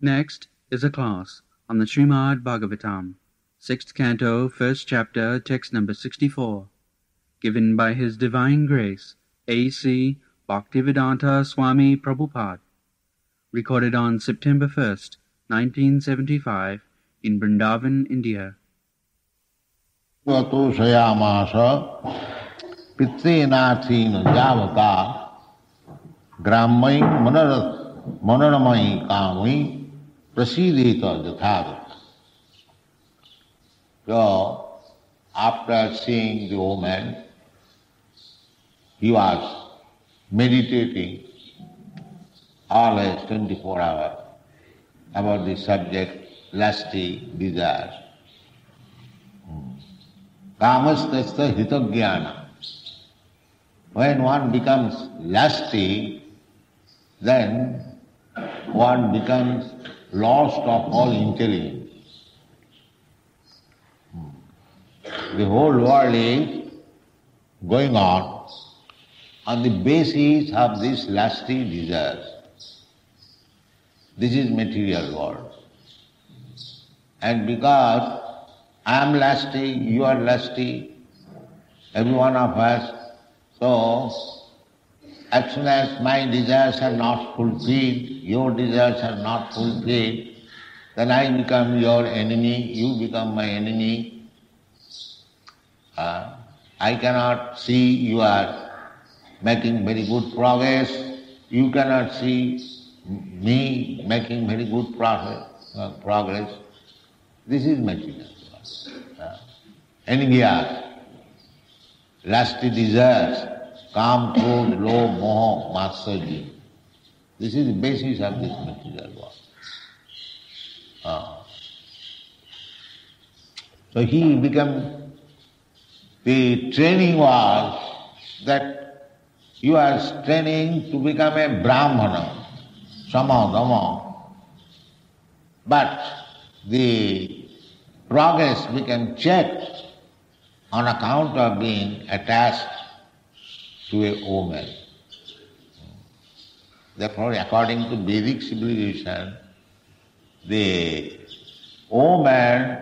Next is a class on the Srimad Bhagavatam, 6th Canto, 1st Chapter, text number 64, given by His Divine Grace, A.C. Bhaktivedanta Swami Prabhupada, recorded on September 1st, 1975, in Vrindavan, India. Vato sayamasa pitrenathina javata grammai manaramai kamai prasideta jathagata. So, after seeing the woman, he was meditating always 24 hours about the subject, lusty desires. Kamastasya hitagyana. When one becomes lusty, then one becomes lost of all intelligence. The whole world is going on the basis of this lusty desires. This is material world. And because I am lusty, you are lusty, every one of us, so as soon as my desires are not fulfilled, your desires are not fulfilled, then I become your enemy, you become my enemy. I cannot see you are making very good progress, you cannot see me making very good progress. This is material. Envious, lusty desires, kam, krodh, lobh, moha, matsarya. This is the basis of this material world. So he became, the training was that you are training to become a Brahmana, sama, dhamma. But the progress became checked on account of being attached to a woman. Therefore, according to Vedic civilization, the woman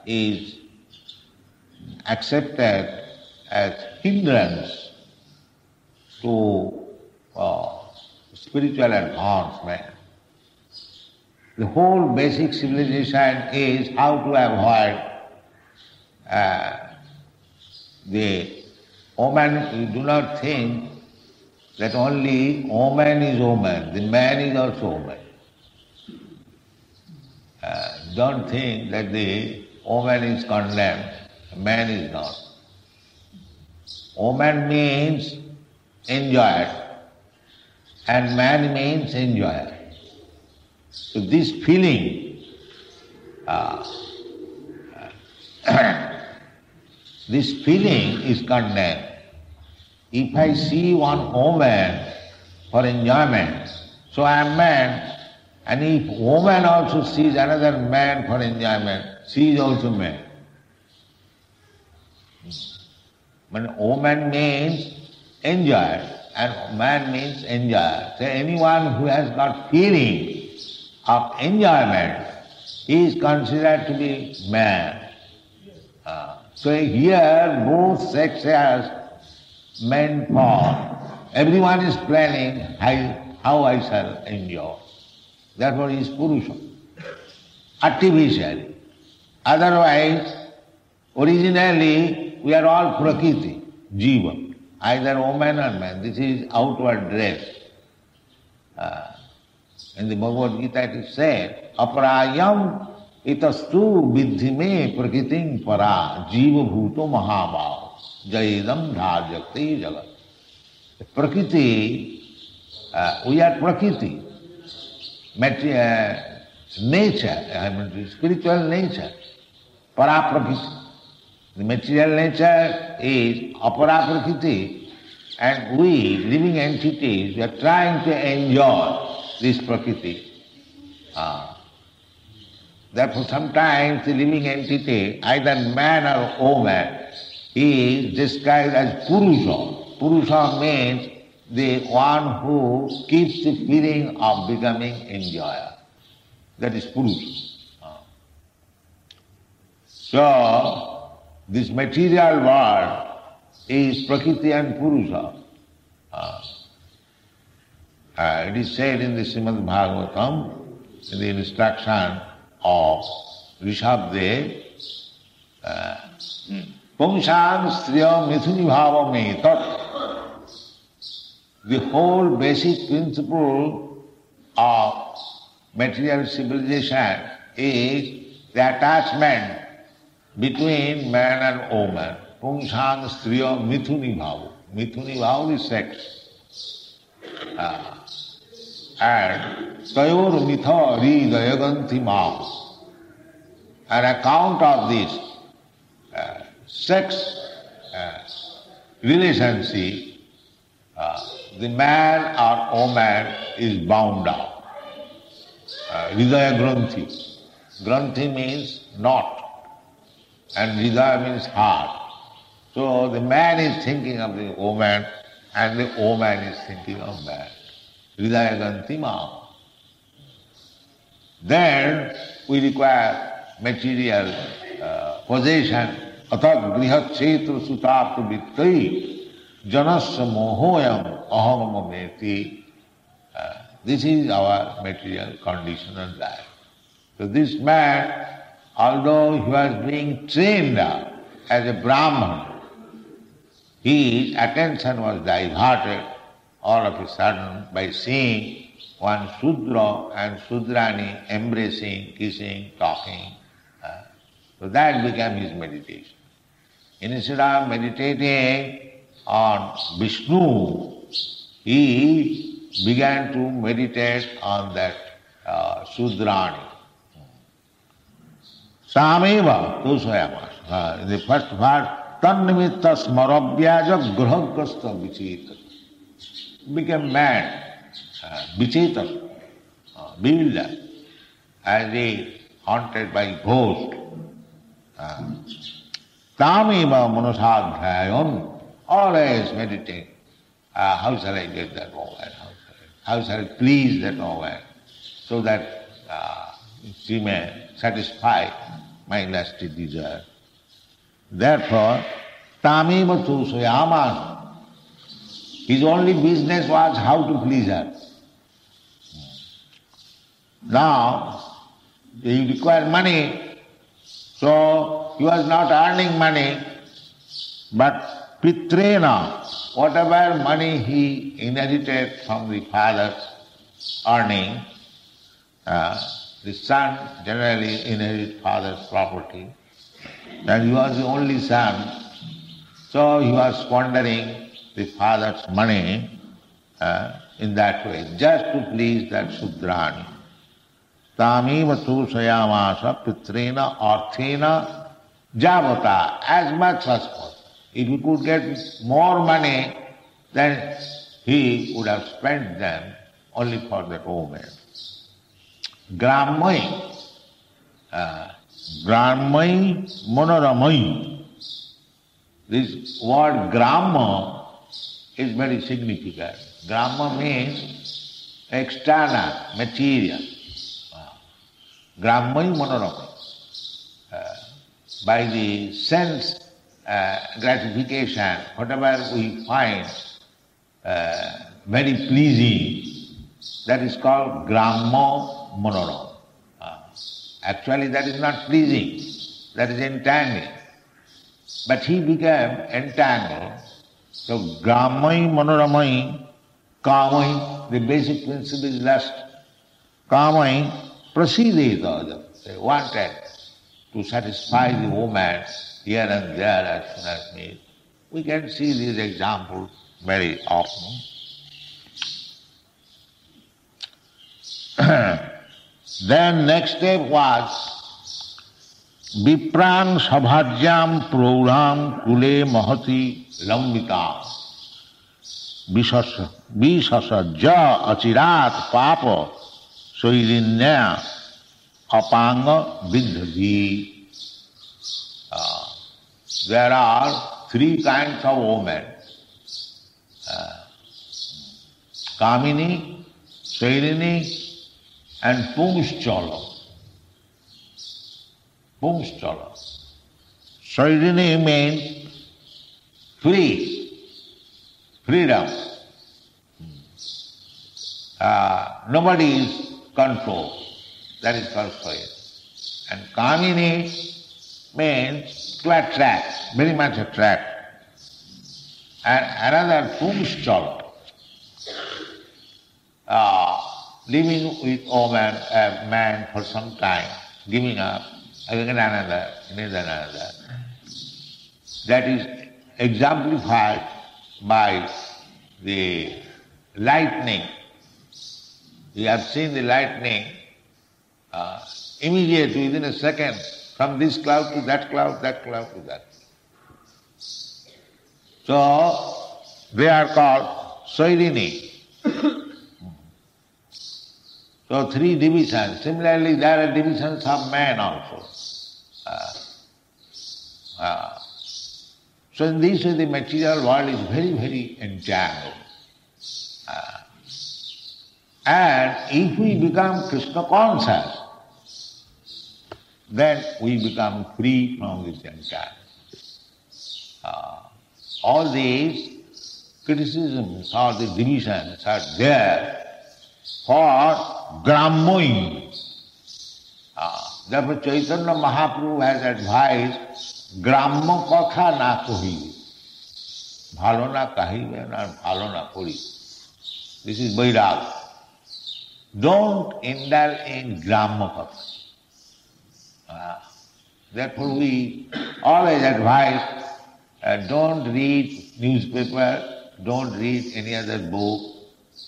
is accepted as hindrance to spiritual advancement. The whole basic civilization is how to avoid the woman. You do not think that only woman is woman, the man is also woman. Don't think that the woman is condemned, man is not. Woman means enjoyer and man means enjoyer. So this feeling, this feeling is condemned. If I see one woman for enjoyment, so I am man, and if woman also sees another man for enjoyment, she is also man. When woman means enjoyer and man means enjoyer. So anyone who has got feeling of enjoyment, he is considered to be man. So here both sexes meant for. Everyone is planning how I shall enjoy. Therefore he is Purusha, artificially. Otherwise, originally we are all Prakriti, Jiva, either woman or man. This is outward dress. In the Bhagavad Gita it is said, Aparayam itastu vidhime prakritim para jiva bhuto mahabhav jayedam dharjakti jagat. Prakriti, we are Prakriti, nature, spiritual nature, para prakriti. The material nature is apara prakriti, and we, living entities, we are trying to enjoy this prakriti. Therefore sometimes the living entity, either man or woman, he is described as Purusha. Purusha means the one who keeps the feeling of becoming enjoyer. That is Purusha. So, this material world is Prakriti and Purusha. It is said in the Srimad Bhagavatam, in the instruction of Rishabdev, Pumshan Striya Mithuni Bhava Me Tat. The whole basic principle of material civilization is the attachment between man and woman. Pumshan Striya Mithuni Bhava. Mithuni Bhava is sex. And Tayor Mitha Ridayaganti Mahu. On account of this sex relationship, the man or woman is bound up. Hridaya Granthi. Granthi means knot, and Hridaya means heart. So the man is thinking of the woman, and the woman is thinking of man. Hridaya Granthi Ma. Then we require material possession. Atat grihat chetra sutapta vittai janasya mohoyam aham mameti. This is our material condition and life. So this man, although he was being trained as a Brahman, his attention was diverted all of a sudden by seeing one Shudra and Shudrani embracing, kissing, talking. So that became his meditation. Instead of meditating on Vishnu, he began to meditate on that Shudrani. Sameva Tusvayamas. In the first part, Tannimitta Smarabhyaja Grahagasta Vicheta. Became mad, Vicheta, bewildered, as he haunted by ghost. Tameva Manasadhyayon, always meditate. How shall I get that woman? How shall I please that woman? So that she may satisfy my lusty desire. Therefore, Tameva Tusvayamas. His only business was how to please her. Now, he required money, so he was not earning money, but Pitrena, whatever money he inherited from the father's earning, the son generally inherits father's property, and he was the only son, so he was squandering the father's money in that way, just to please that Sudrani. Tamiva Tusayamasa Pitrena Arthena Javata, as much as possible. If he could get more money, then he would have spent them only for that woman. Grammai, Grammai Monoramai. This word Gramma is very significant. Gramma means external, material. Grammai Monoramai. By the sense gratification, whatever we find very pleasing, that is called Gramma Monoram. Actually that is not pleasing, that is entangling. But he became entangled. So Grammai Manoramai, Kamai, the basic principle is lust. Kamai prasideta. They wanted to satisfy the woman here and there as soon as need. We can see these examples very often. Then next step was Vipran Sabhajyam Prouram Kule Mahati Lambitam Visasajja Achirat Papa Soilinya Apanga Vidhaji. There are three kinds of women. Kamini, Sairini and Pungschala. Pungschala. Sairini means free, freedom. Nobody is controlled. That is called Sairini. And Kamini means to attract, very much attract. And another Pungschala. Living with a man for some time, giving up, again another, another. That is exemplified by the lightning. You have seen the lightning immediately, within a second, from this cloud to that cloud, that cloud to that. So, they are called Sairini. So, three divisions. Similarly, there are divisions of man also. So, in this way, the material world is very, very entangled. And if we become Krishna conscious, then we become free from this entanglement. All these criticisms or the divisions are there for Grammoing. Therefore Chaitanya Mahaprabhu has advised Grammo Katha na kohi. Bhalo na kahibe na bhalo na kori. This is Vairag. Don't indulge in Grammo Katha. Therefore we always advise don't read newspaper, don't read any other book,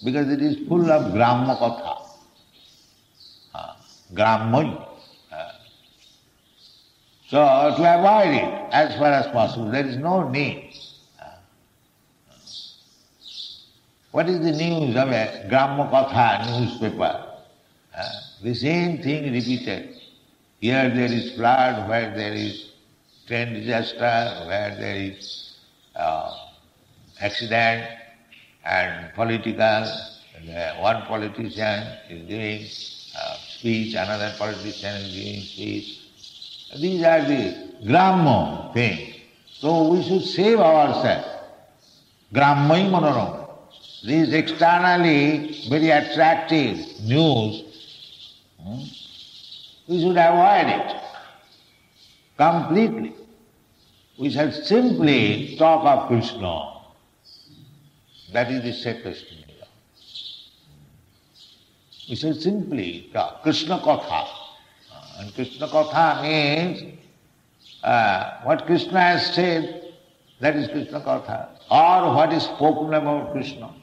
because it is full of Gramma Katha. Grammoy. So to avoid it as far as possible, there is no need. What is the news of a Gramma Katha newspaper? The same thing repeated. Here there is flood, where there is train disaster, where there is accident and political. One politician is giving speech, another politician is giving speech. These are the Grammo things. So we should save ourselves. Grammai manoram. These externally very attractive news, we should avoid it completely. We shall simply talk of Krishna. That is the sacred thing. We shall simply talk Krishna Katha. And Krishna Katha means what Krishna has said, that is Krishna Katha. Or what is spoken about Krishna.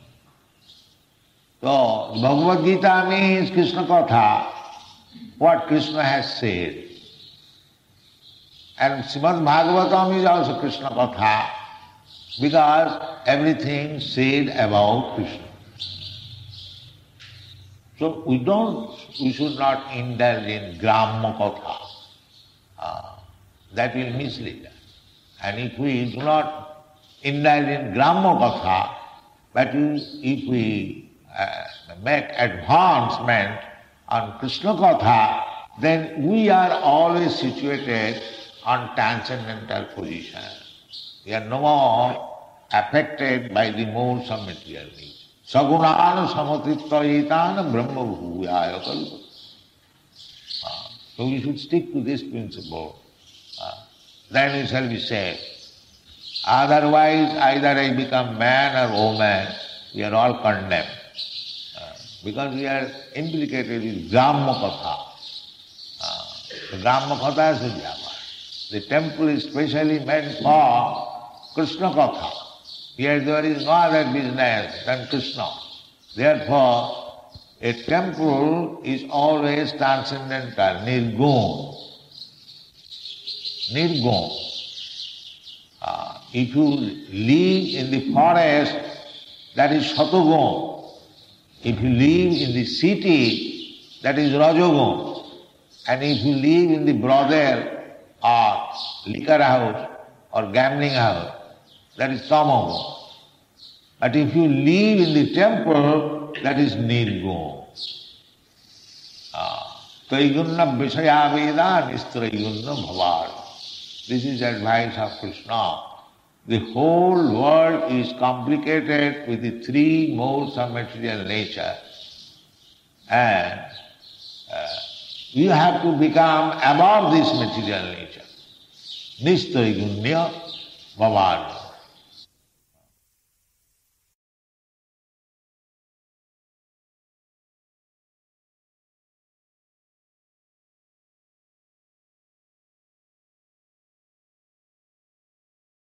So, Bhagavad Gita means Krishna Katha, what Krishna has said. And Srimad Bhagavatam is also Krishna Katha, because everything said about Krishna. So we should not indulge in Gramma Katha. That will mislead us. And if we do not indulge in Gramma Katha, but if we make advancement on Krishna Katha, then we are always situated on transcendental position. We are no more affected by the modes of material needs. Sagunāna samatritvayetāna brahma bhūyāya kalpa. So we should stick to this principle. Then we shall be saved. Otherwise, either I become man or woman, we are all condemned. Because we are implicated with Gramma Katha. The Gramma Katha is Vijayamaya. The temple is specially meant for Krishna Katha. Here there is no other business than Krishna. Therefore, a temple is always transcendental, nirgun. Nirgun. If you live in the forest, that is Satagun. If you live in the city, that is Rajagun. And if you live in the brothel or liquor house or gambling house, that is Tamagun. But if you live in the temple, that is nirgun. Traigunna Vishaya Veda Nistraigunna Bhavar. This is advice of Krishna. The whole world is complicated with the three modes of material nature. And you have to become above this material nature. Nistraigunya Bhavan.